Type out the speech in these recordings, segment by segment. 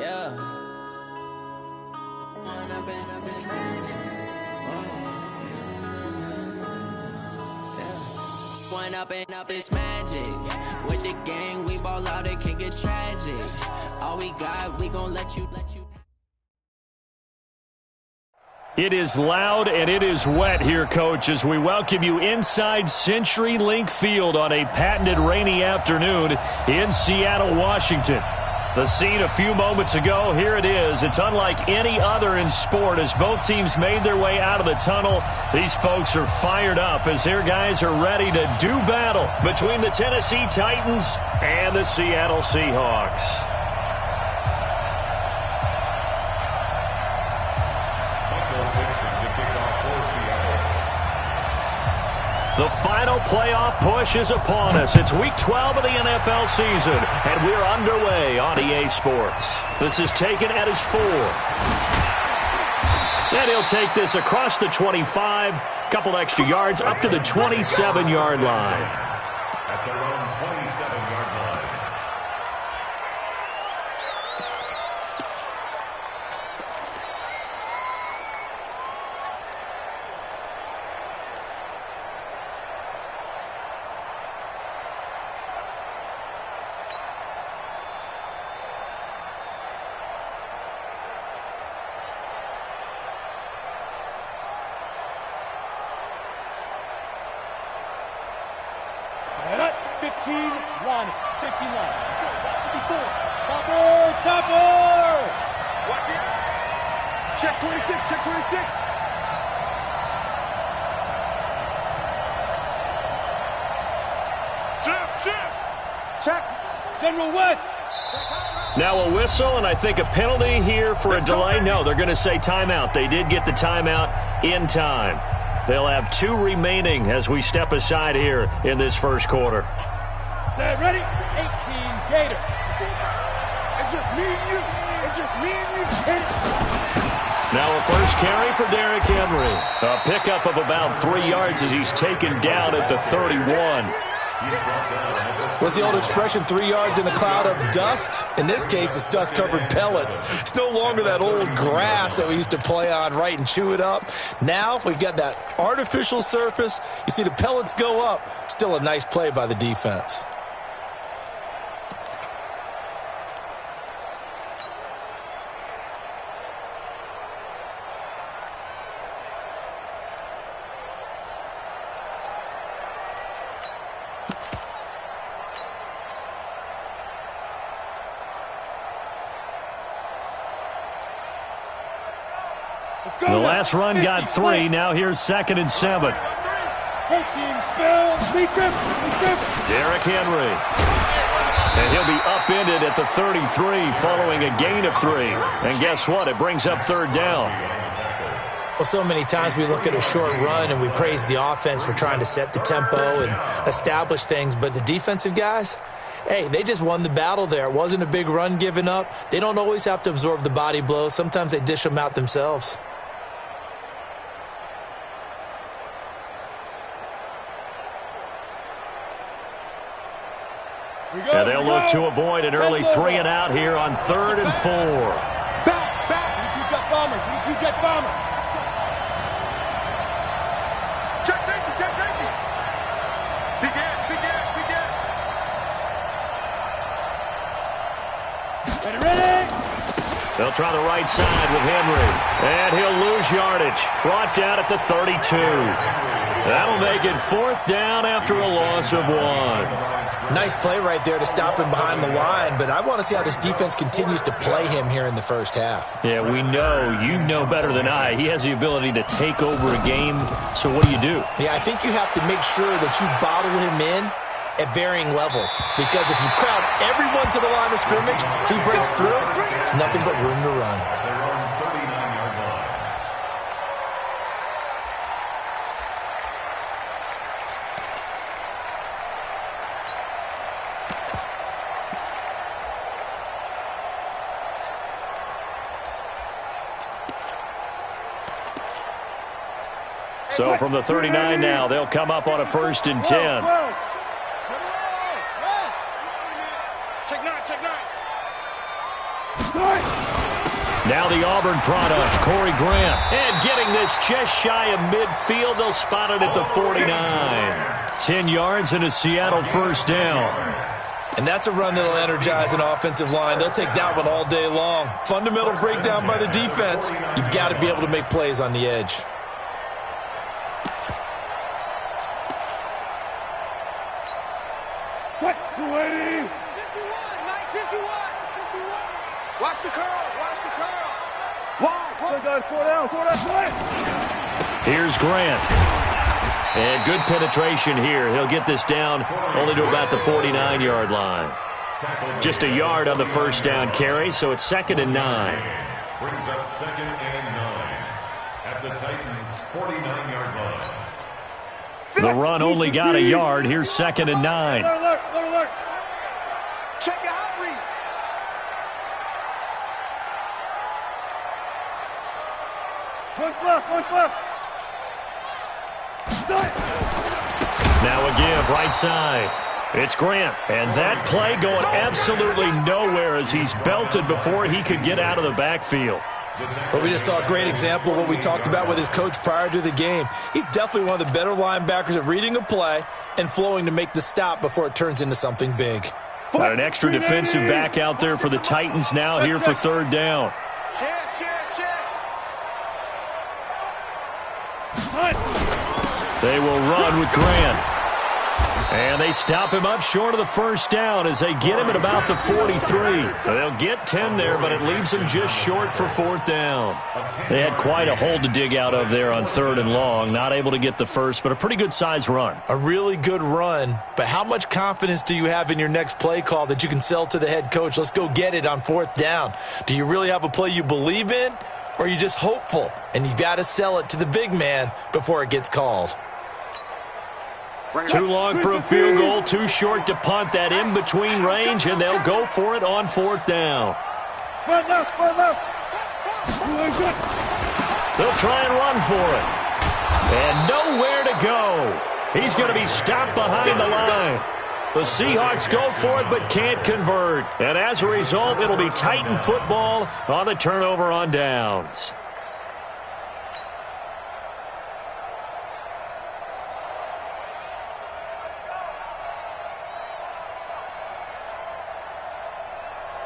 Yeah. One up and up is magic. With the gang, we ball out, it can get tragic. All we got, we gon' let you. It is loud and it is wet here, Coach, as we welcome you inside CenturyLink Field on a patented rainy afternoon in Seattle, Washington. The scene a few moments ago, here it is. It's unlike any other in sport as both teams made their way out of the tunnel. These folks are fired up as their guys are ready to do battle between the Tennessee Titans and the Seattle Seahawks. The final playoff push is upon us. It's Week 12 of the NFL season, and we're underway on EA Sports. This is taken at his 4. And he'll take this across the 25, couple extra yards, up to the 27-yard line. At their own 27-yard line. Check 26, check 26. Check. General West. Now a whistle, and I think a penalty here for a delay. No, they're going to say timeout. They did get the timeout in time. They'll have 2 remaining as we step aside here in this first quarter. Set, ready? 18, Gator. It's just me and you. It's just me and you. Now a first carry for Derrick Henry. A pickup of about 3 yards as he's taken down at the 31. What's the old expression, 3 yards in a cloud of dust? In this case, it's dust-covered pellets. It's no longer that old grass that we used to play on, right, and chew it up. Now we've got that artificial surface. You see the pellets go up. Still a nice play by the defense. The last run got 3. Now here's 2nd and 7. Derrick Henry. And he'll be upended at the 33 following a gain of 3. And guess what? It brings up 3rd down. Well, so many times we look at a short run and we praise the offense for trying to set the tempo and establish things. But the defensive guys, hey, they just won the battle there. It wasn't a big run given up. They don't always have to absorb the body blows. Sometimes they dish them out themselves. And they'll look to avoid an early 3 and out here on 3rd and 4. Back. We need 2 jet bombers. Check safety. Begin. Ready. They'll try the right side with Henry. And he'll lose yardage. Brought down at the 32. That'll make it 4th down after a loss of 1. Nice play right there to stop him behind the line, but I want to see how this defense continues to play him here in the first half. Yeah, we know. You know better than I. He has the ability to take over a game, so what do you do? Yeah, I think you have to make sure that you bottle him in at varying levels, because if you crowd everyone to the line of scrimmage, if he breaks through, there's nothing but room to run. So from the 39 now, they'll come up on a 1st and 10. Check 9. Now the Auburn product, Corey Grant. And getting this just shy of midfield. They'll spot it at the 49. 10 yards and a Seattle first down. And that's a run that'll energize an offensive line. They'll take that one all day long. Fundamental breakdown by the defense. You've got to be able to make plays on the edge. What? 280. 51, Mike, 51. Watch the curl, watch the curls. Wow. 4 down, 4 down. Here's Grant. And good penetration here. He'll get this down only to about the 49-yard line. Just a yard on the first down carry, so it's 2nd and 9. Brings up 2nd and 9 at the Titans' 49-yard line. The run only got a yard. Here's 2nd and 9. Alert. Check your hot read. One left. Now a give, right side. It's Grant. And that play going absolutely nowhere as he's belted before he could get out of the backfield. But we just saw a great example of what we talked about with his coach prior to the game. He's definitely one of the better linebackers at reading a play and flowing to make the stop before it turns into something big. Got an extra defensive back out there for the Titans now here for 3rd down. Check. They will run with Grant. And they stop him up short of the first down as they get him at about the 43. They'll get 10 there, but it leaves them just short for 4th down. They had quite a hole to dig out of there on 3rd and long. Not able to get the first, but a pretty good-sized run. A really good run, but how much confidence do you have in your next play call that you can sell to the head coach? Let's go get it on 4th down. Do you really have a play you believe in, or are you just hopeful? And you got to sell it to the big man before it gets called. Too long for a field goal, too short to punt. That in-between range, and they'll go for it on 4th down. One left. They'll try and run for it. And nowhere to go. He's going to be stopped behind the line. The Seahawks go for it but can't convert. And as a result, it'll be Titan football on the turnover on downs.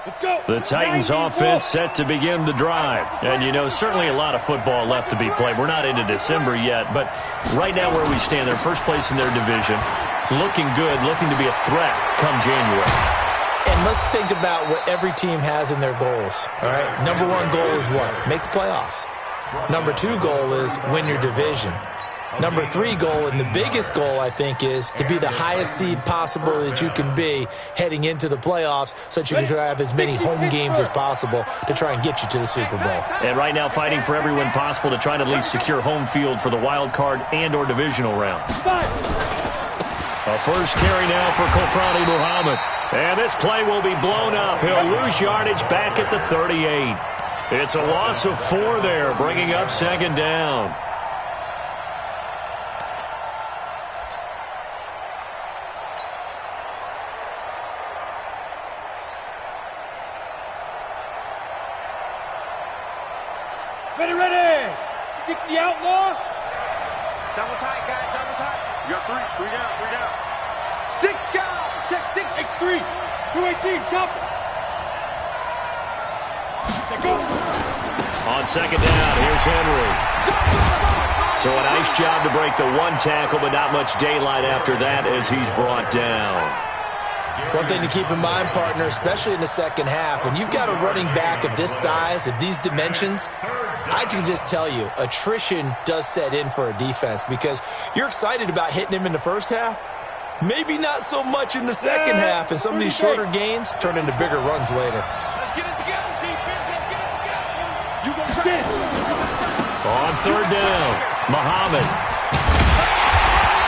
Let's go. The Titans offense set to begin the drive. And, you know, certainly a lot of football left to be played. We're not into December yet, but right now where we stand, they're first place in their division. Looking good, looking to be a threat come January. And let's think about what every team has in their goals, all right? Number 1 goal is what? Make the playoffs. Number 2 goal is win your division. Number 3 goal, and the biggest goal, I think, is to be the highest seed possible that you can be heading into the playoffs so that you can have as many home games as possible to try and get you to the Super Bowl. And right now fighting for every win possible to try to at least secure home field for the wild card and or divisional round. A first carry now for Kofrani Muhammad. And this play will be blown up. He'll lose yardage back at the 38. It's a loss of 4 there, bringing up 2nd down. Ready. 60 outlaw. Double tight, guys, double tight. You got 3 down. 6 down. Check 6, X3. 218, chop. Go. On 2nd down, here's Henry. So a nice job to break the 1 tackle, but not much daylight after that as he's brought down. One thing to keep in mind, partner, especially in the second half, when you've got a running back of this size, of these dimensions, I can just tell you, attrition does set in for a defense because you're excited about hitting him in the first half. Maybe not so much in the second half, and some of these shorter gains turn into bigger runs later. Let's get it together, defense. Let's get it together. You go stand. On 3rd down, Muhammad.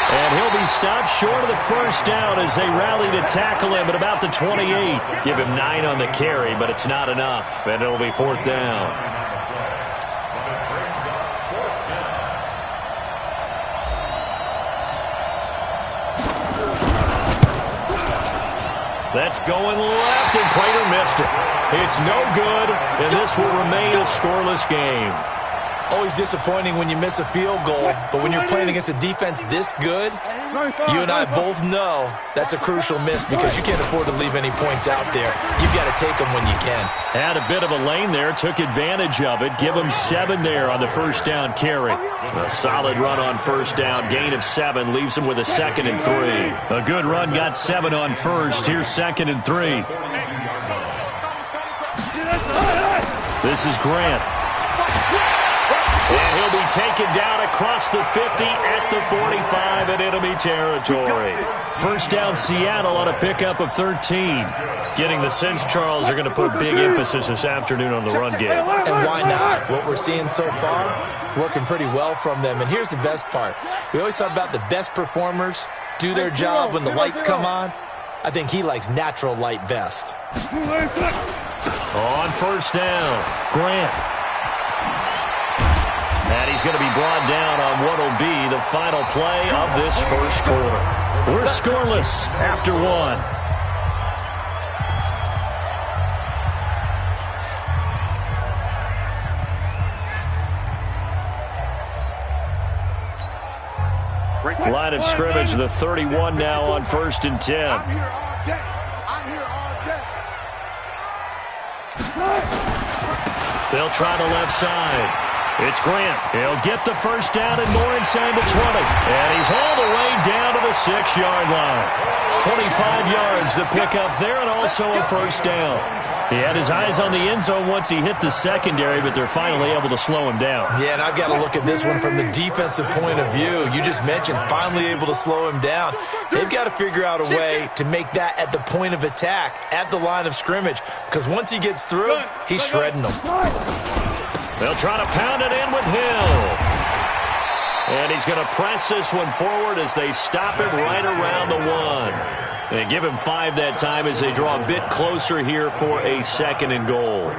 And he'll be stopped short of the first down as they rally to tackle him at about the 28. Give him 9 on the carry, but it's not enough, and it'll be 4th down. That's going left, and Prater missed it. It's no good, and this will remain a scoreless game. Always disappointing when you miss a field goal, but when you're playing against a defense this good, you and I both know that's a crucial miss because you can't afford to leave any points out there. You've got to take them when you can. Had a bit of a lane there, took advantage of it. Give him 7 there on the first down carry. A solid run on first down, gain of 7, leaves him with a 2nd and 3. A good run, got 7 on first. Here's 2nd and 3. This is Grant. And he'll be taken down across the 50 at the 45 in enemy territory. First down Seattle on a pickup of 13. Getting the sense, Charles, are going to put big emphasis this afternoon on the run game. And why not? What we're seeing so far, it's working pretty well from them. And here's the best part. We always talk about the best performers do their job when the lights come on. I think he likes natural light best. On first down, Grant. And he's going to be brought down on what will be the final play of this first quarter. We're scoreless after 1. Line of scrimmage, the 31 now on 1st and 10. I'm here all day. I'm here all day. They'll try the left side. It's Grant. He'll get the first down and more inside the 20. And he's all the way down to the 6-yard line. 25 yards to pick up there and also a first down. He had his eyes on the end zone once he hit the secondary, but they're finally able to slow him down. Yeah, and I've got to look at this one from the defensive point of view. You just mentioned finally able to slow him down. They've got to figure out a way to make that at the point of attack, at the line of scrimmage, because once he gets through, he's shredding them. They'll try to pound it in with Hill. And he's going to press this one forward as they stop him right around the 1. They give him 5 that time as they draw a bit closer here for a 2nd and goal.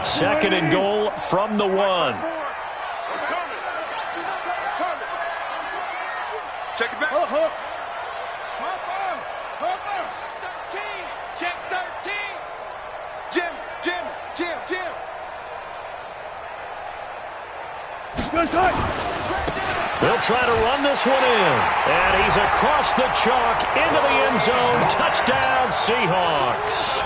2nd and goal from the 1. Check it back. Cover. 13. Check 13. Jim. They'll try to run this one in. And he's across the chalk into the end zone. Touchdown, Seahawks.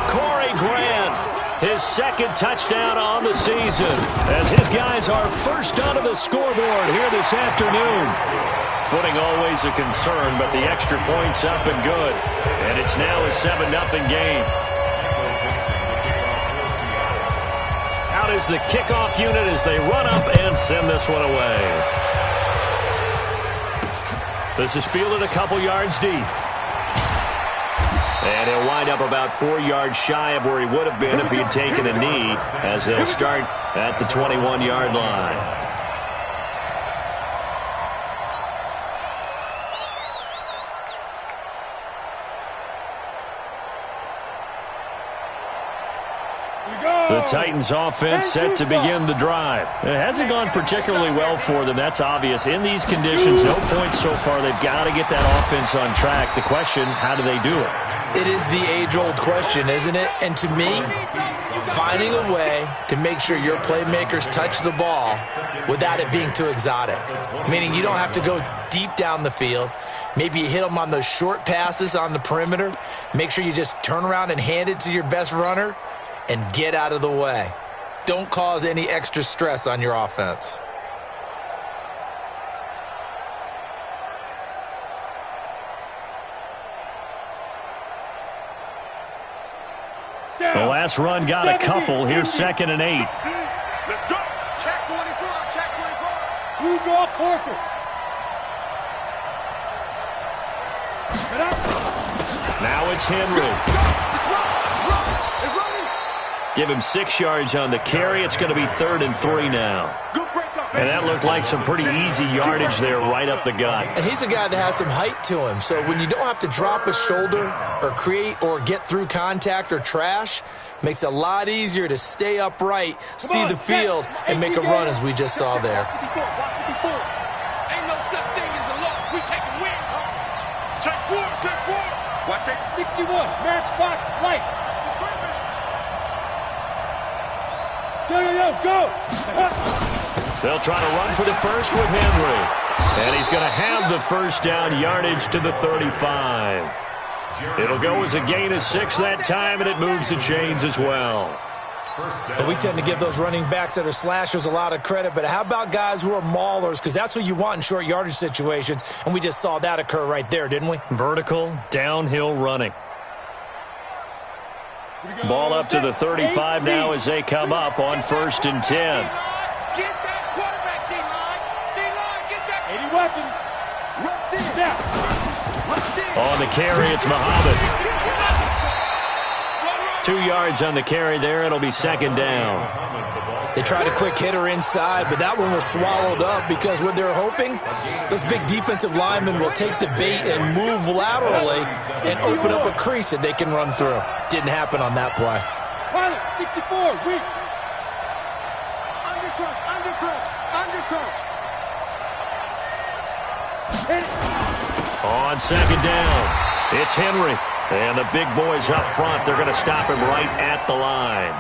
Corey Grant, his 2nd touchdown on the season, as his guys are first onto the scoreboard here this afternoon. Footing always a concern, but the extra point's up and good. And it's now a 7-0 game. Out is the kickoff unit as they run up and send this one away. This is fielded a couple yards deep. And he'll wind up about 4 yards shy of where he would have been if he had taken a knee, as they'll start at the 21-yard line. The Titans offense set to begin the drive. It hasn't gone particularly well for them. That's obvious. In these conditions, no points so far. They've got to get that offense on track. The question, how do they do it? It is the age-old question, isn't it? And to me, finding a way to make sure your playmakers touch the ball without it being too exotic. Meaning you don't have to go deep down the field. Maybe you hit them on those short passes on the perimeter. Make sure you just turn around and hand it to your best runner and get out of the way. Don't cause any extra stress on your offense. The last run got a couple. Here's 2nd and 8. Let's go. Check 24. Check 24. You draw corporate. Now it's Henry. Give him 6 yards on the carry. It's going to be 3rd and 3 now. And that looked like some pretty easy yardage there right up the gut. And he's a guy that has some height to him. So when you don't have to drop a shoulder or create or get through contact or trash, makes it a lot easier to stay upright, see the field, and make a run as we just saw there. Ain't no such thing as a loss. We take a win. Take four. Watch it. 61. Matchbox lights. Go. They'll try to run for the first with Henry. And he's going to have the first down yardage to the 35. It'll go as a gain of 6 that time, and it moves the chains as well. And we tend to give those running backs that are slashers a lot of credit, but how about guys who are maulers? Because that's what you want in short yardage situations, and we just saw that occur right there, didn't we? Vertical, downhill running. Ball up to the 35 now as they come up on 1st and 10. Get that quarterback, D-line. D-line, get that. 80 weapons. On the carry, it's Muhammad. 2 yards on the carry there. It'll be 2nd down. They tried a quick hitter inside, but that one was swallowed up because what they're hoping, those big defensive linemen will take the bait and move laterally and open up a crease that they can run through. Didn't happen on that play. Pilot, 64, weak. Undercross. On 2nd down, it's Henry. And the big boys up front, they're going to stop him right at the line.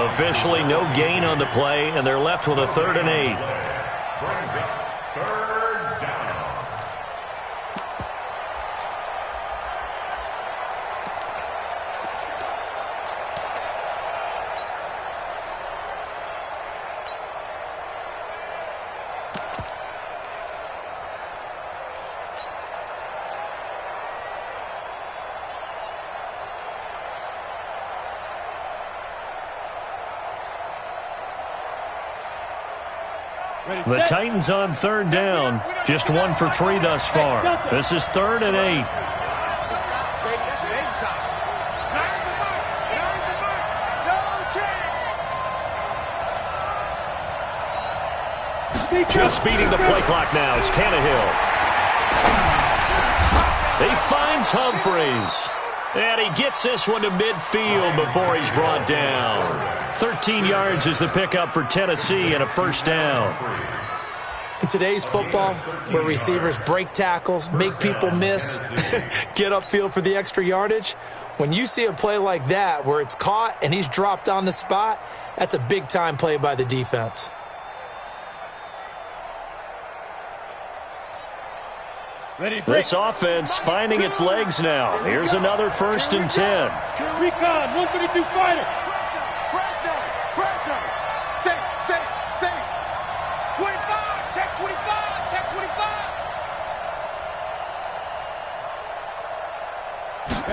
Officially no gain on the play, and they're left with a 3rd and 8. Brings up 3rd down. The Titans on 3rd down. Just 1 for 3 thus far. This is 3rd and 8. Just beating the play clock now. It's Tannehill. He finds Humphreys. And he gets this one to midfield before he's brought down. 13 yards is the pickup for Tennessee and a 1st down. In today's football, where receivers break tackles, make people miss, get upfield for the extra yardage, when you see a play like that where it's caught and he's dropped on the spot, that's a big-time play by the defense. This offense finding its legs now. Here's another 1st and 10. Recon, 132 fighter. 25, check 25, check 25.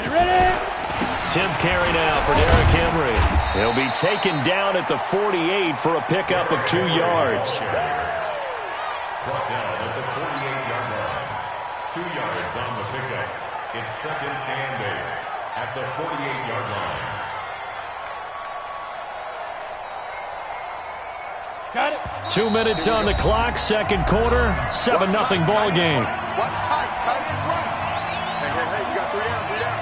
Ready. 10th carry now for Derrick Henry. He'll be taken down at the 48 for a pickup of 2 yards. Brought down at the 48-yard line. 2 yards on the pickup. It's 2nd and 8 at the 48-yard line. Got it. 2 minutes on the clock, 2nd quarter, 7-0 ball game. Watch tight. Tight is right. Hey, you got 3 down, 3 down.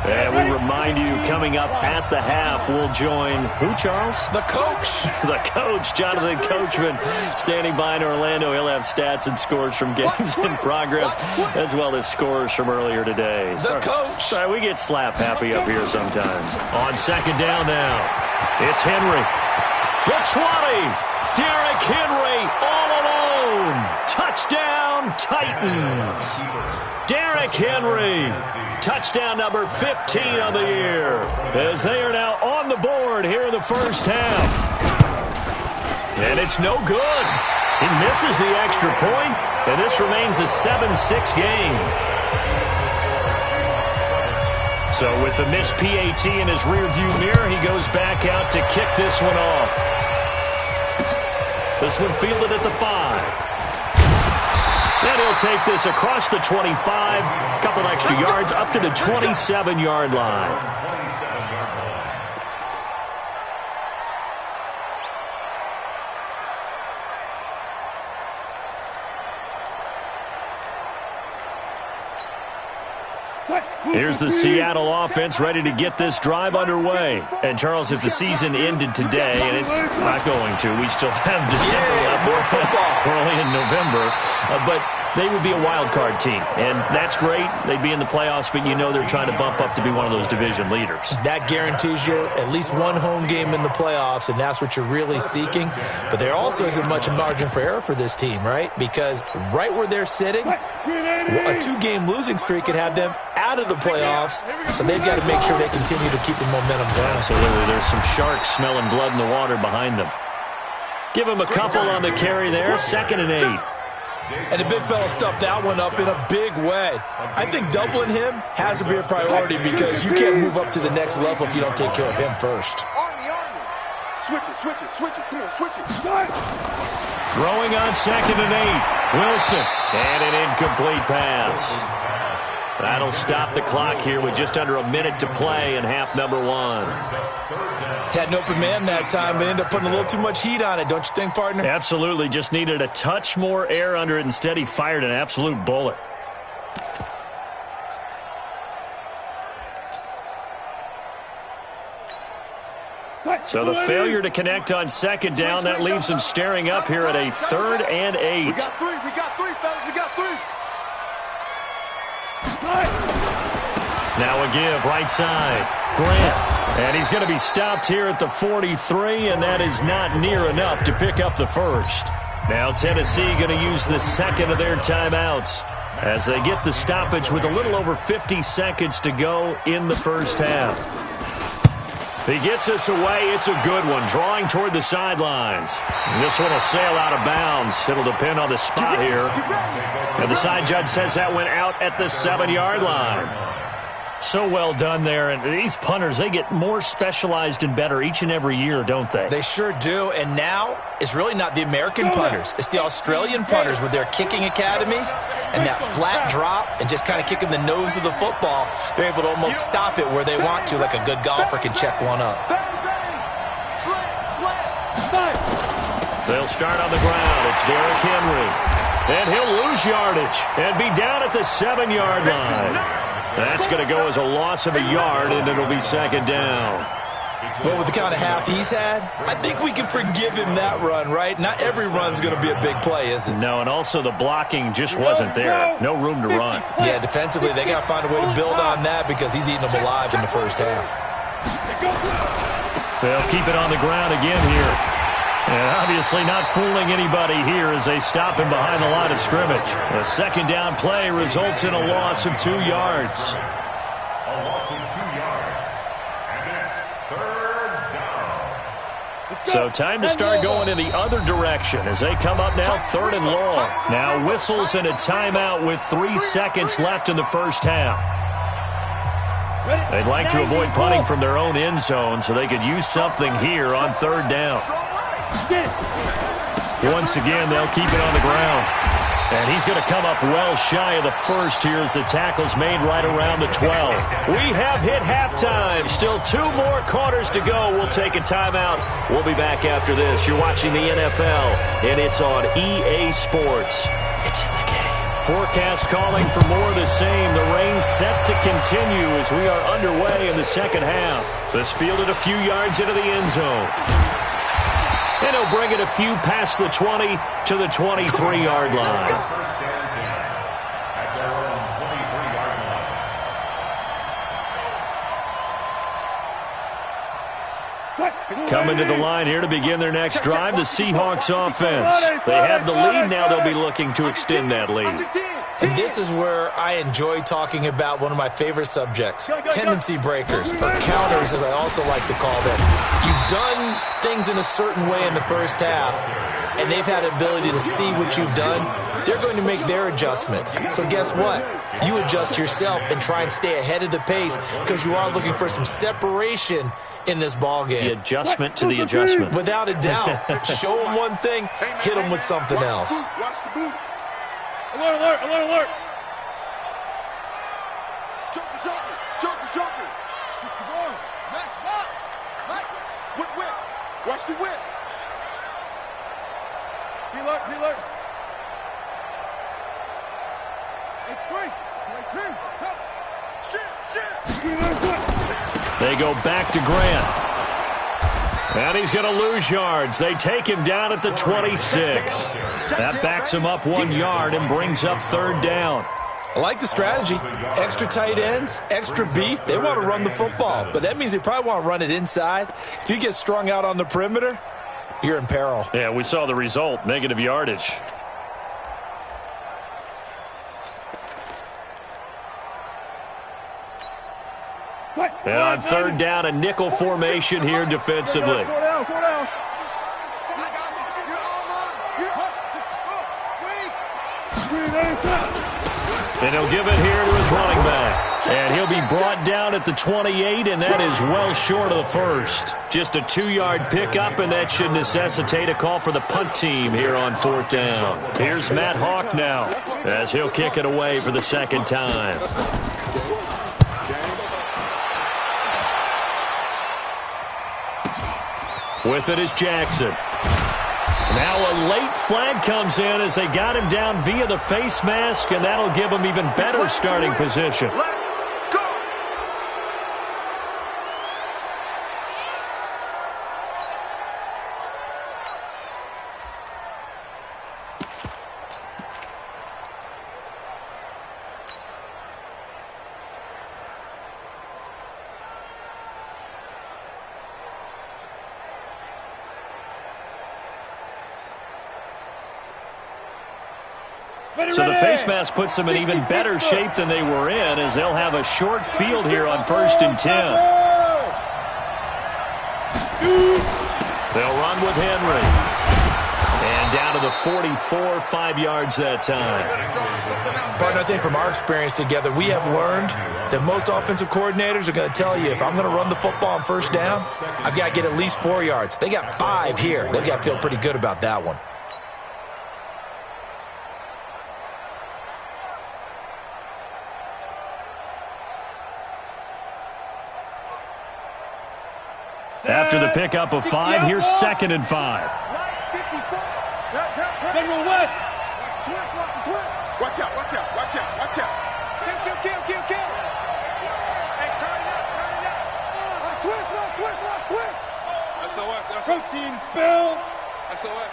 And we remind you, coming up at the half, we'll join who, Charles? The coach. The coach, Jonathan Coachman, standing by in Orlando. He'll have stats and scores from games in progress, as well as scores from earlier today. The coach. Sorry, we get slap happy up here sometimes. On 2nd down now, it's Henry. The 20. Derrick Henry all alone. Touchdown, Titans. Derrick Henry. Touchdown number 15 on the year, as they are now on the board here in the 1st half. And it's no good. He misses the extra point, and this remains a 7-6 game. So with the missed PAT in his rearview mirror, he goes back out to kick this one off. This one fielded at the 5. And he'll take this across the 25, a couple extra yards, up to the 27-yard line. Here's the Seattle offense ready to get this drive underway. And, Charles, if the season ended today, and it's not going to, we still have December left. We're only in November. But they would be a wild card team, and that's great. They'd be in the playoffs, but you know they're trying to bump up to be one of those division leaders. That guarantees you at least one home game in the playoffs, and that's what you're really seeking. But there also isn't much margin for error for this team, right? Because right where they're sitting, a 2-game losing streak could have them out of the playoffs, so they've got to make sure they continue to keep the momentum going. Absolutely. There's some sharks smelling blood in the water behind them. Give them a couple on the carry there, 2nd and 8. And the big fella stuffed that one up in a big way. I think doubling him has to be a priority because you can't move up to the next level if you don't take care of him first. Switch it. Come on, switch it. Throwing on 2nd and 8. Wilson. And an incomplete pass. That'll stop the clock here with just under a minute to play in half number 1. Had an open man that time, but ended up putting a little too much heat on it, don't you think, partner? Absolutely. Just needed a touch more air under it. Instead, he fired an absolute bullet. So the failure to connect on 2nd down, that leaves him staring up here at a 3rd and 8. We got three, fellas. We got 3. Now a give, right side. Grant. And he's going to be stopped here at the 43, and that is not near enough to pick up the first. Now Tennessee going to use the 2nd of their timeouts as they get the stoppage with a little over 50 seconds to go in the first half. He gets us away. It's a good one, drawing toward the sidelines. And this one will sail out of bounds. It'll depend on the spot here. And the side judge says that went out at the 7-yard line. So well done there. And these punters, they get more specialized and better each and every year, don't they? They sure do. And now it's really not the American punters. It's the Australian punters with their kicking academies and that flat drop and just kind of kicking the nose of the football. They're able to almost stop it where they want to, like a good golfer can check one up. They'll start on the ground. It's Derrick Henry. And he'll lose yardage and be down at the 7-yard line. That's going to go as a loss of a yard, and it'll be 2nd down. Well, with the kind of half he's had, I think we can forgive him that run, right? Not every run's going to be a big play, is it? No, and also the blocking just wasn't there. No room to run. Yeah, defensively, they got to find a way to build on that because he's eating them alive in the first half. They'll keep it on the ground again here. And obviously not fooling anybody here as they stop him behind the line of scrimmage. A 2nd down play results in a loss of 2 yards. A loss of 2 yards. And it's 3rd down. So time to start going in the other direction as they come up now 3rd and long. Now whistles and a timeout with 3 seconds left in the first half. They'd like to avoid punting from their own end zone so they could use something here on 3rd down. Once again, they'll keep it on the ground. And he's going to come up well shy of the first here as the tackle's made right around the 12. We have hit halftime. Still 2 more quarters to go. We'll take a timeout. We'll be back after this. You're watching the NFL, and it's on EA Sports. It's in the game. Forecast calling for more of the same. The rain set to continue as we are underway in the second half. This fielded a few yards into the end zone. And he'll bring it a few past the 20 to the 23-yard line. First and 10 at their own 23-yard line. Coming to the line here to begin their next drive, the Seahawks offense. They have the lead now. They'll be looking to extend that lead. And this is where I enjoy talking about one of my favorite subjects, tendency breakers, or counters as I also like to call them. You've done things in a certain way in the first half, and they've had the ability to see what you've done. They're going to make their adjustments. So guess what? You adjust yourself and try and stay ahead of the pace because you are looking for some separation in this ball game. The adjustment to the adjustment. Without a doubt. Show them one thing, hit them with something else. Watch the boot. Alert, alert, alert, alert. Joker, joker, joker, joker. Shoot the ball. Max, box. Max. Whip, whip. Watch the whip. Be alert, be alert. It's free. It's free. Shit, They go back to Grant. And he's going to lose yards. They take him down at the 26. That backs him up 1 yard and brings up third down. I like the strategy. Extra tight ends, extra beef. They want to run the football, but that means they probably want to run it inside. If you get strung out on the perimeter, you're in peril. Yeah, we saw the result, negative yardage. And on third down, a nickel formation here defensively. And he'll give it here to his running back. And he'll be brought down at the 28, and that is well short of the first. Just a 2-yard pickup, and that should necessitate a call for the punt team here on fourth down. Here's Matt Hawk now, as he'll kick it away for the second time. With it is Jackson. Now a late flag comes in as they got him down via the face mask, and that'll give him even better starting position. So the face mask puts them in even better shape than they were in, as they'll have a short field here on 1st and 10. They'll run with Henry. And down to the 44, 5 yards that time. Partner, I think from our experience together, we have learned that most offensive coordinators are going to tell you, if I'm going to run the football on first down, I've got to get at least 4 yards. They got 5 here. They've got to feel pretty good about that one. After the pickup of 5, here's 2nd and 5. General West. Watch out, watch out, watch out, watch out. Kill. Hey, turn it up. Switch. SOS. Protein spill. SOS.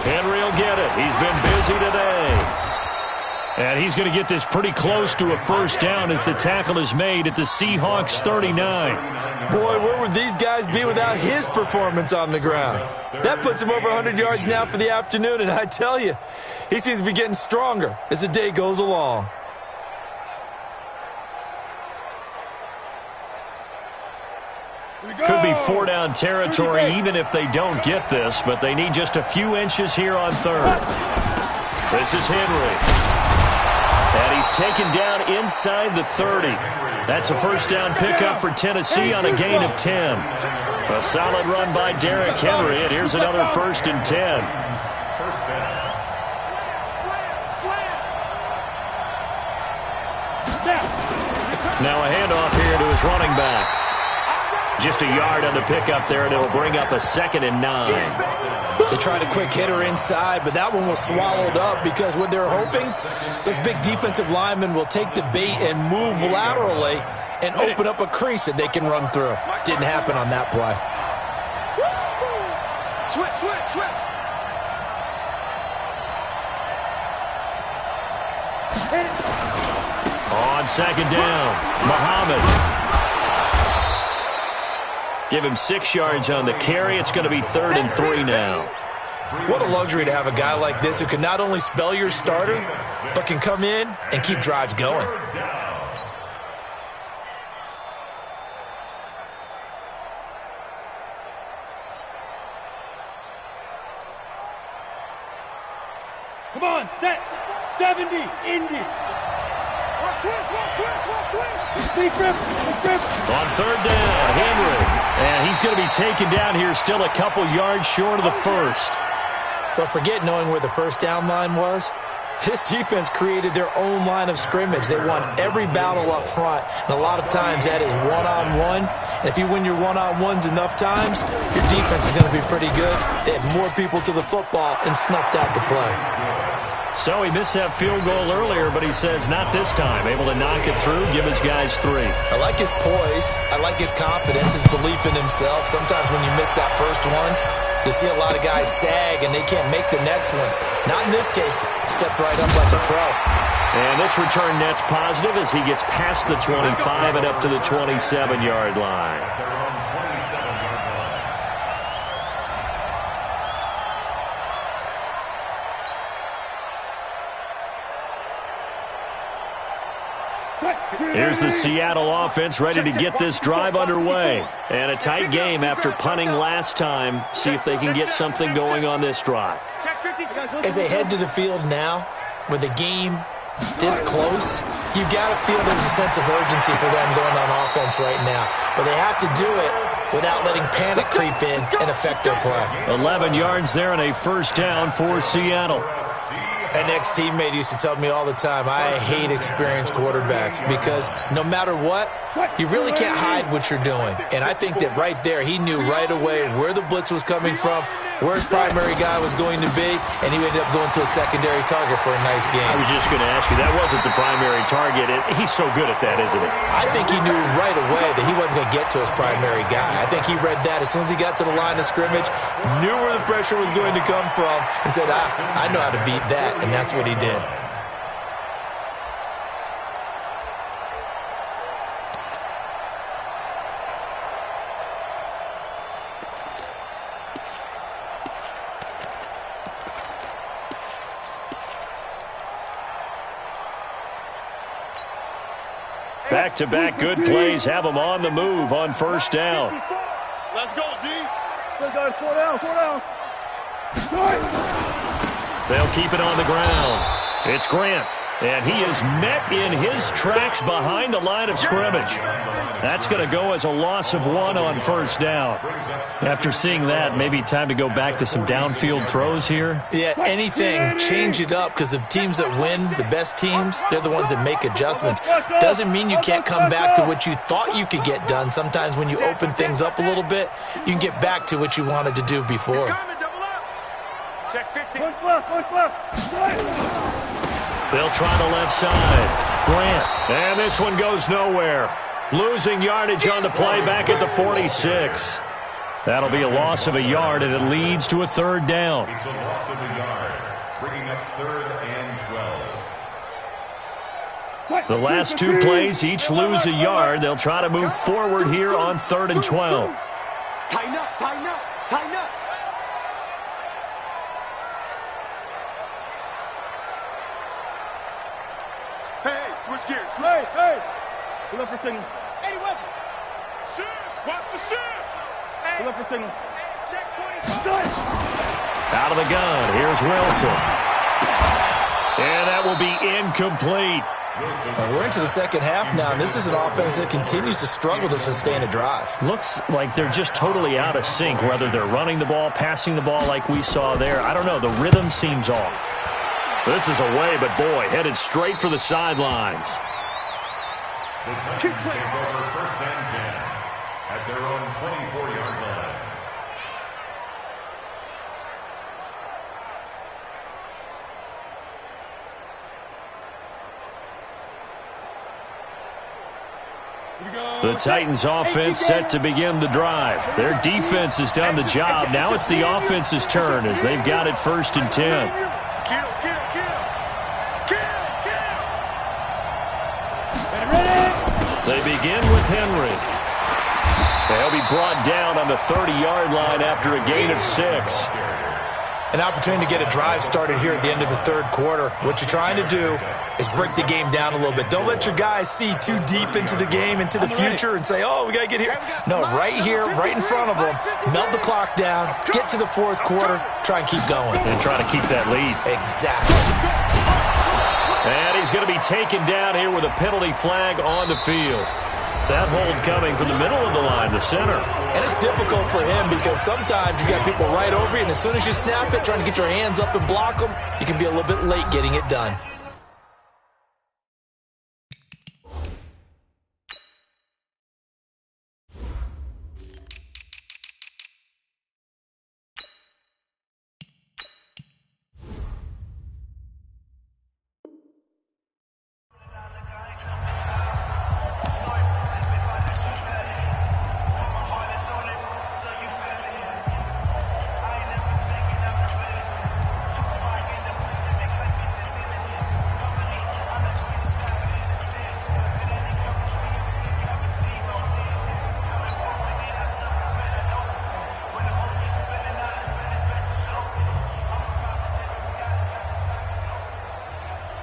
Henry will get it. He's been busy today. And he's going to get this pretty close to a first down as the tackle is made at the Seahawks 39. Boy, where would these guys be without his performance on the ground? That puts him over 100 yards now for the afternoon, and I tell you, he seems to be getting stronger as the day goes along. Could be 4-down territory even if they don't get this, but they need just a few inches here on third. This is Henry. And he's taken down inside the 30. That's a first down pickup for Tennessee on a gain of 10. A solid run by Derrick Henry, and here's another 1st and 10. Now a handoff here to his running back. Just a yard on the pickup there, and it'll bring up a 2nd and 9. They tried a quick hitter inside, but that one was swallowed up because what they're hoping, those big defensive linemen will take the bait and move laterally and open up a crease that they can run through. Didn't happen on that play. Switch. On 2nd down, Muhammad. Give him 6 yards on the carry. It's going to be 3rd and 3 now. What a luxury to have a guy like this who can not only spell your starter, but can come in and keep drives going. Come on, set. 70, Indy. On 3rd down, Henry. And he's going to be taken down here, still a couple yards short of the first. But forget knowing where the first down line was. This defense created their own line of scrimmage. They won every battle up front, and a lot of times that is one-on-one. And if you win your one-on-ones enough times, your defense is going to be pretty good. They had more people to the football and snuffed out the play. So he missed that field goal earlier, but he says not this time. Able to knock it through, give his guys 3. I like his poise. I like his confidence, his belief in himself. Sometimes when you miss that first one, you see a lot of guys sag and they can't make the next one. Not in this case. Stepped right up like a pro. And this return net's positive as he gets past the 25 and up to the 27-yard line. Here's the Seattle offense ready to get this drive underway. And a tight game after punting last time. See if they can get something going on this drive. As they head to the field now, with the game this close, you've got to feel there's a sense of urgency for them going on offense right now. But they have to do it without letting panic creep in and affect their play. 11 yards there and a first down for Seattle. An ex-teammate used to tell me all the time, I hate experienced quarterbacks because no matter what, you really can't hide what you're doing. And I think that right there, he knew right away where the blitz was coming from, where his primary guy was going to be, and he ended up going to a secondary target for a nice game. I was just going to ask you, that wasn't the primary target. He's so good at that, isn't he? I think he knew right away that he wasn't going to get to his primary guy. I think he read that as soon as he got to the line of scrimmage, knew where the pressure was going to come from, and said, I know how to beat that. And that's what he did. Back-to-back good plays have them on the move on first down. Let's go, D. Let's go. 4 down, 4 down. They'll keep it on the ground. It's Grant, and he is met in his tracks behind the line of scrimmage. That's going to go as a loss of 1 on first down. After seeing that, maybe time to go back to some downfield throws here. Yeah, anything. Change it up because the teams that win, the best teams, they're the ones that make adjustments. Doesn't mean you can't come back to what you thought you could get done. Sometimes when you open things up a little bit, you can get back to what you wanted to do before. Check 50. Look left. They'll try the left side. Grant. And this one goes nowhere. Losing yardage on the play back at the 46. That'll be a loss of a yard, and it leads to a third down. It's a loss of a yard, bringing up 3rd and 12. The last 2 plays each lose a yard. They'll try to move forward here on 3rd and 12. Tighten up, tighten up, tighten up. Hey, switch gears. Hey. Pull up for signals. 80 weapon. Shift. Watch the shift. Pull up for signals. Check 25. Out of the gun, here's Wilson. And that will be incomplete. We're into the second half now, and this is an offense that continues to struggle to sustain a drive. Looks like they're just totally out of sync, whether they're running the ball, passing the ball like we saw there. I don't know, the rhythm seems off. This is away, but boy, headed straight for the sidelines. The Titans take over 1st and 10 at their own 24-yard line. The Titans offense set to begin the drive. Their defense has done the job. Now it's the offense's turn as they've got it 1st and 10. Kill. They begin with Henry. They'll be brought down on the 30-yard line after a gain of 6. An opportunity to get a drive started here at the end of the 3rd quarter. What you're trying to do is break the game down a little bit. Don't let your guys see too deep into the game, into the future, and say, oh, we got to get here. No, right here, right in front of them. Melt the clock down, get to the 4th quarter, try and keep going. And try to keep that lead. Exactly. And he's going to be taken down here with a penalty flag on the field. That hold coming from the middle of the line, the center. And it's difficult for him because sometimes you got people right over you, and as soon as you snap it, trying to get your hands up and block them, you can be a little bit late getting it done.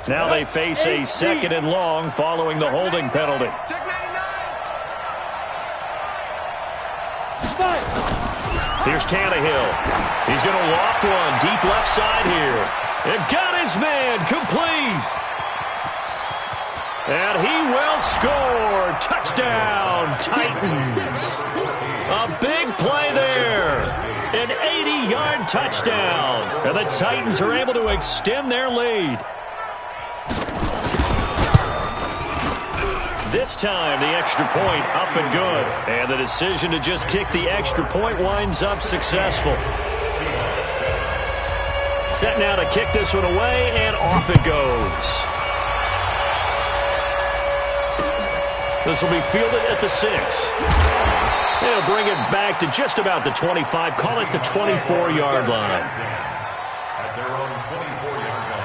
Now they face a second and long following the holding penalty. Here's Tannehill. He's going to loft one deep left side here. And got his man complete. And he will score. Touchdown, Titans. A big play there. An 80-yard touchdown. And the Titans are able to extend their lead. This time, the extra point up and good. And the decision to just kick the extra point winds up successful. Set now to kick this one away, and off it goes. This will be fielded at the 6. They'll bring it back to just about the 25. Call it the 24-yard line. At their own 24-yard line.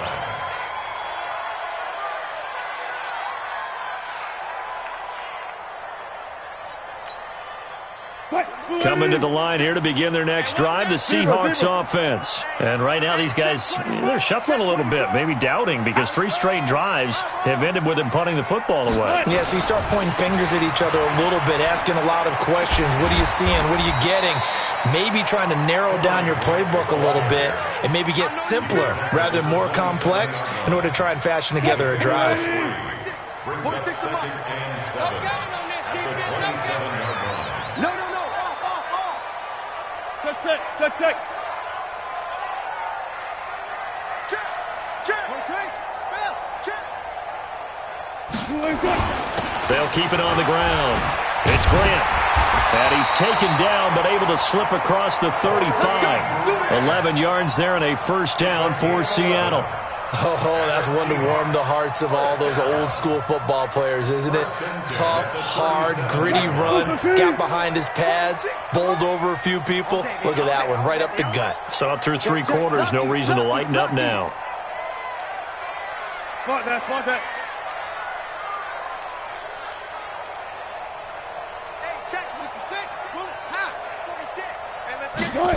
Coming to the line here to begin their next drive, the Seahawks offense. And right now these guys, they're shuffling a little bit, maybe doubting, because 3 straight drives have ended with them punting the football away. Yeah, so you start pointing fingers at each other a little bit, asking a lot of questions. What are you seeing? What are you getting? Maybe trying to narrow down your playbook a little bit and maybe get simpler rather than more complex in order to try and fashion together a drive. Brings up second and 7 at the 27-yard line. Check. They'll keep it on the ground. It's Grant. And he's taken down but able to slip across the 35. 11 yards there and a first down for Seattle. Oh, that's one to warm the hearts of all those old-school football players, isn't it? Tough, hard, gritty run, got behind his pads, bowled over a few people. Look at that one, right up the gut. So up through 3 quarters, no reason to lighten up now. Spot that. Hey, check, 66, bullet, half, 46, and let's get going.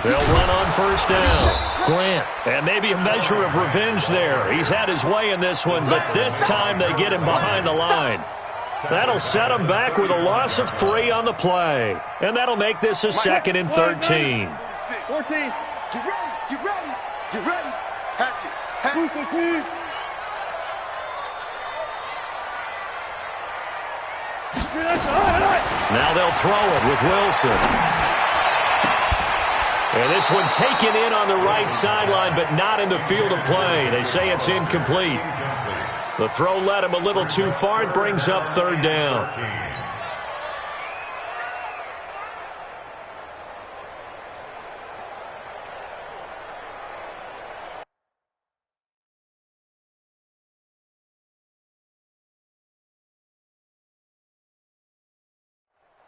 They'll run on first down. Grant, and maybe a measure of revenge there. He's had his way in this one, but this time they get him behind the line. That'll set him back with a loss of 3 on the play. And that'll make this a 2nd and 13. 14, get ready. Hatchet. Move 15. Now they'll throw it with Wilson. And this one taken in on the right sideline, but not in the field of play. They say it's incomplete. The throw led him a little too far. It brings up 3rd down.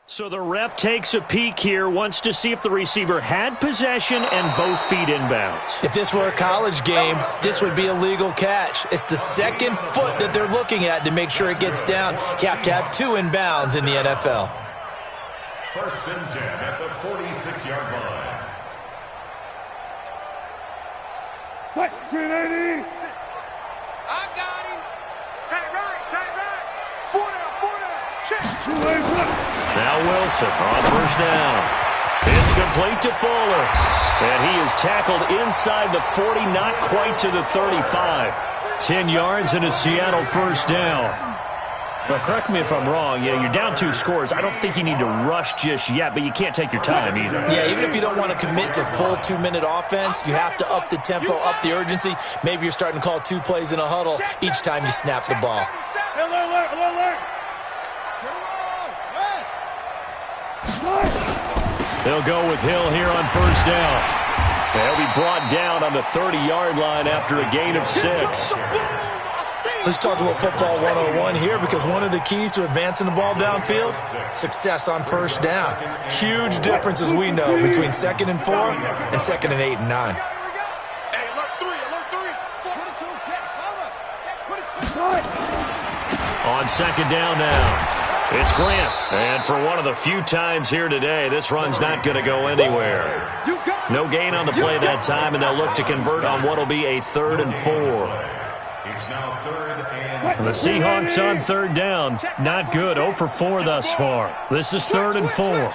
So the ref takes a peek here, wants to see if the receiver had possession and both feet inbounds. If this were a college game, this would be a legal catch. It's the 2nd foot that they're looking at to make sure it gets down. You have to have 2 inbounds in the NFL. 1st and 10 at the 46-yard line. 380. I got him. Tight right. 4 down. Check. Now Wilson on first down. It's complete to Fuller. And he is tackled inside the 40, not quite to the 35. 10 yards and a Seattle first down. But correct me if I'm wrong. Yeah, you're down 2 scores. I don't think you need to rush just yet, but you can't take your time either. Yeah, even if you don't want to commit to full 2-minute offense, you have to up the tempo, up the urgency. Maybe you're starting to call 2 plays in a huddle each time you snap the ball. Alert. They'll go with Hill here on first down. They'll be brought down on the 30-yard line after a gain of 6. Let's talk a little football 101 here, because one of the keys to advancing the ball downfield, success on first down. Huge difference, as we know, between 2nd and 4 and 2nd and 8 and 9. Hey, alert 3. On 2nd down now. It's Grant, and for one of the few times here today, this run's not going to go anywhere. No gain on the play that time, and they'll look to convert on what will be a 3rd and 4. It's now 3rd and... The Seahawks on 3rd down. Not good. 0 for 4 thus far. This is 3rd and 4.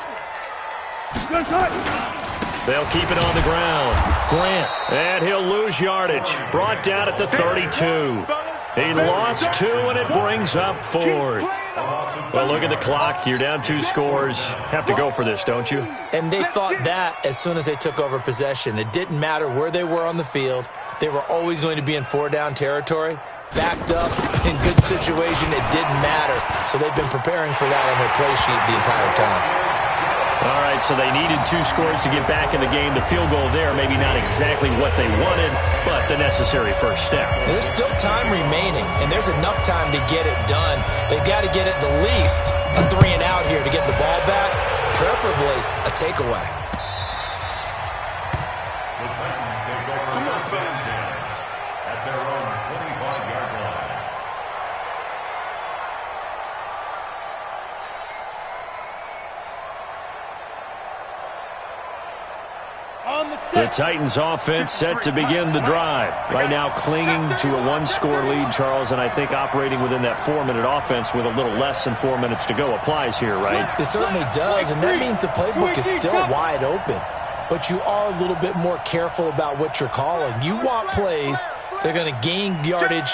They'll keep it on the ground. Grant. And he'll lose yardage. Brought down at the 32. He lost 2, and it brings up 4th. Well, look at the clock. You're down 2 scores. Have to go for this, don't you? And they thought that as soon as they took over possession. It didn't matter where they were on the field. They were always going to be in 4-down territory. Backed up, in good situation, it didn't matter. So they've been preparing for that on their play sheet the entire time. All right, so they needed 2 scores to get back in the game. The field goal there, maybe not exactly what they wanted, but the necessary first step. There's still time remaining, and there's enough time to get it done. They've got to get at the least a 3-and-out here to get the ball back, preferably a takeaway. The Titans take over first down at their own 25-yard line. The Titans offense set to begin the drive. Right now clinging to a 1-score lead, Charles, and I think operating within that 4-minute offense with a little less than 4 minutes to go applies here, right? It certainly does, and that means the playbook is still wide open. But you are a little bit more careful about what you're calling. You want plays that are going to gain yardage,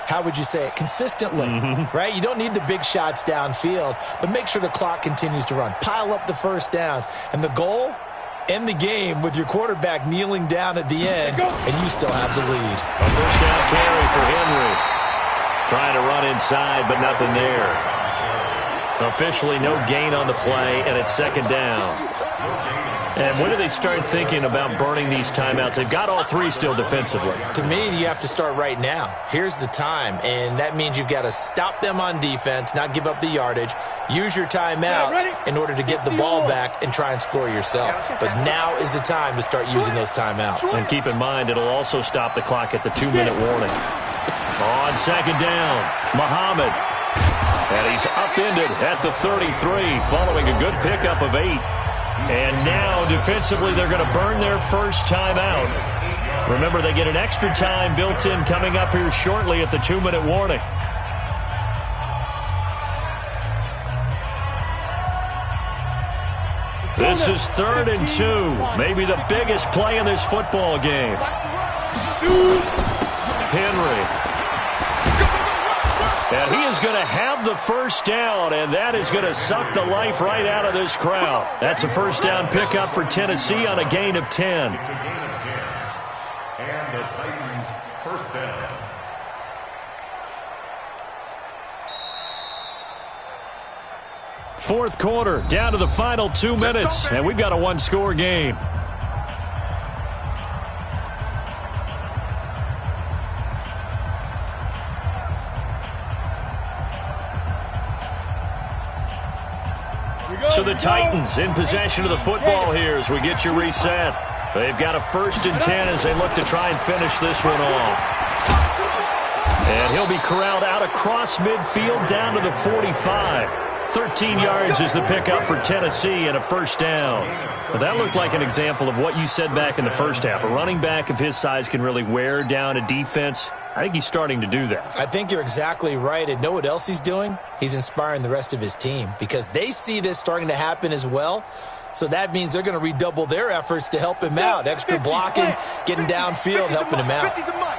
how would you say it, consistently, right? You don't need the big shots downfield, but make sure the clock continues to run. Pile up the first downs. And the goal? End the game with your quarterback kneeling down at the end, and you still have the lead. A first down carry for Henry. Trying to run inside, but nothing there. Officially no gain on the play, and it's 2nd down. And when do they start thinking about burning these timeouts? They've got all 3 still defensively. To me, you have to start right now. Here's the time, and that means you've got to stop them on defense, not give up the yardage, use your timeouts in order to get the ball back and try and score yourself. But now is the time to start using those timeouts. And keep in mind, it'll also stop the clock at the 2-minute warning. On 2nd down, Muhammad. And he's upended at the 33 following a good pickup of 8. And now, defensively, they're going to burn their first timeout. Remember, they get an extra time built in coming up here shortly at the 2-minute warning. This is 3rd and 2. Maybe the biggest play in this football game. Henry. And he is going to have the first down, and that is going to suck the life right out of this crowd. That's a first down pickup for Tennessee on a gain of 10. It's a gain of 10. And the Titans first down. Fourth quarter, down to the final 2 minutes, and we've got a 1-score game. So the Titans in possession of the football here as we get you reset. They've got a 1st and 10 as they look to try and finish this one off. And he'll be corralled out across midfield down to the 45. 13 yards is the pickup for Tennessee and a first down. Well, that looked like an example of what you said back in the first half. A running back of his size can really wear down a defense. I think he's starting to do that. I think you're exactly right. And know what else he's doing? He's inspiring the rest of his team because they see this starting to happen as well. So that means they're going to redouble their efforts to help him out. Extra blocking, getting downfield, helping him out.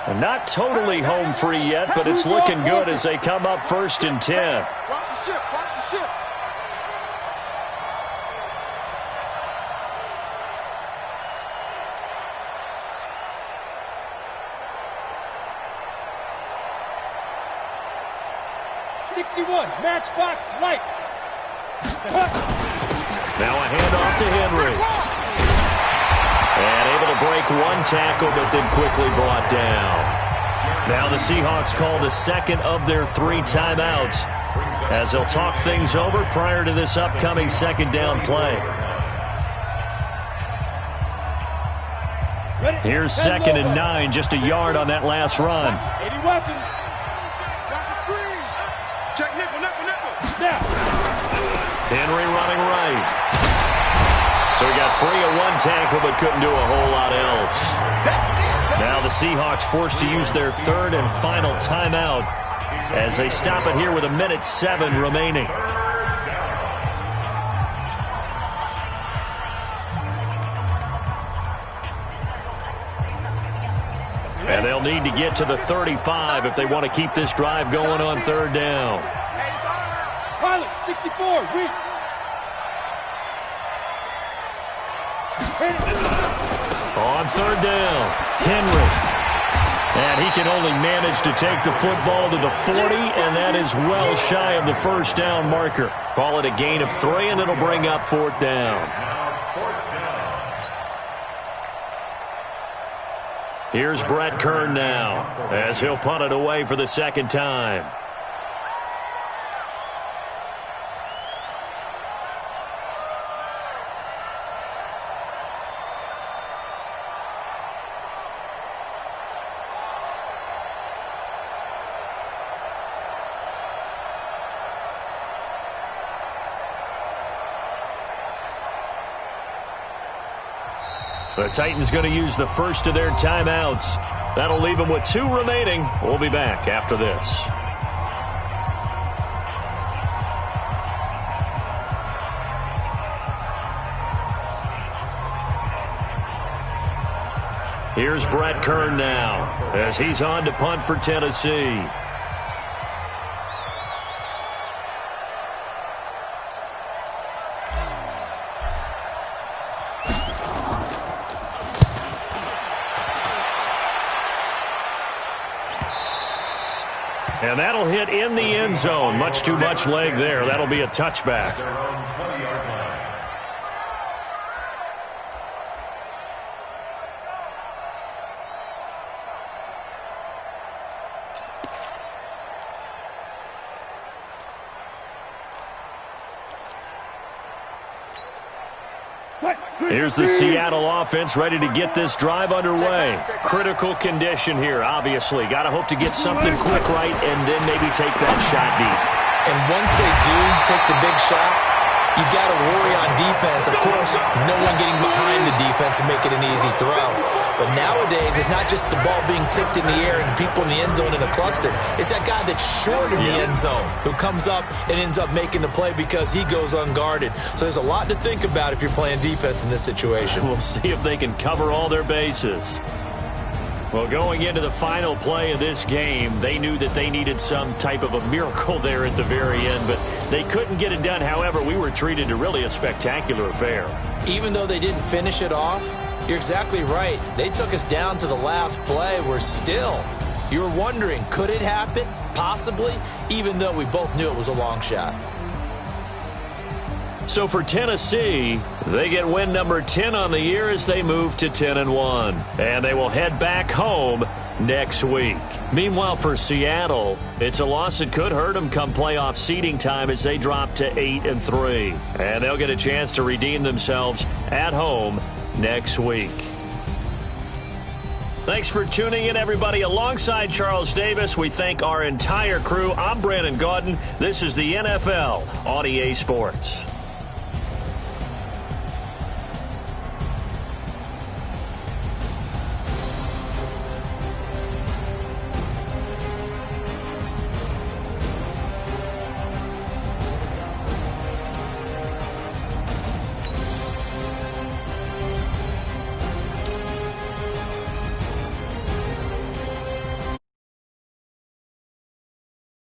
And not totally home free yet, but it's looking good as they come up 1st and 10. Watch the ship, watch the ship. Matchbox lights. Now a handoff to Henry. And able to break 1 tackle, but then quickly brought down. Now the Seahawks call the 2nd of their 3 timeouts as they'll talk things over prior to this upcoming 2nd down play. Here's 2nd and 9, just a yard on that last run. 80 weapons. Check nickel, nickel, nickel. Now. Henry running right. So he got free of 1 tackle, but couldn't do a whole lot else. Now the Seahawks forced to use their third and final timeout as they stop it here with 1:07 remaining. And they'll need to get to the 35 if they want to keep this drive going on third down. Pilot, 64, weak. On third down, Henry. And he can only manage to take the football to the 40, and that is well shy of the first down marker. Call it a gain of 3, and it'll bring up fourth down. Here's Brett Kern now as he'll punt it away for the second time. The Titans going to use the first of their timeouts. That'll leave them with 2 remaining. We'll be back after this. Here's Brett Kern now as he's on to punt for Tennessee. And that'll hit in the end zone. Much too much leg there. That'll be a touchback. Here's the Seattle offense ready to get this drive underway. Critical condition here, obviously. Got to hope to get something quick right and then maybe take that shot deep. And once they do take the big shot, you got to worry on defense. Of course, no one getting behind the defense and make it an easy throw. But nowadays, it's not just the ball being tipped in the air and people in the end zone in a cluster. It's that guy that's short in the end zone who comes up and ends up making the play because he goes unguarded. So there's a lot to think about if you're playing defense in this situation. We'll see if they can cover all their bases. Well, going into the final play of this game, they knew that they needed some type of a miracle there at the very end, but they couldn't get it done. However, we were treated to really a spectacular affair. Even though they didn't finish it off, you're exactly right. They took us down to the last play. You were wondering, could it happen? Possibly, even though we both knew it was a long shot. So for Tennessee, they get win number 10 on the year as they move to 10-1. And they will head back home next week. Meanwhile, for Seattle, it's a loss that could hurt them come playoff seeding time as they drop to 8-3. And they'll get a chance to redeem themselves at home next week. Thanks for tuning in, everybody. Alongside Charles Davis, we thank our entire crew. I'm Brandon Gaudin. This is the NFL on EA Sports.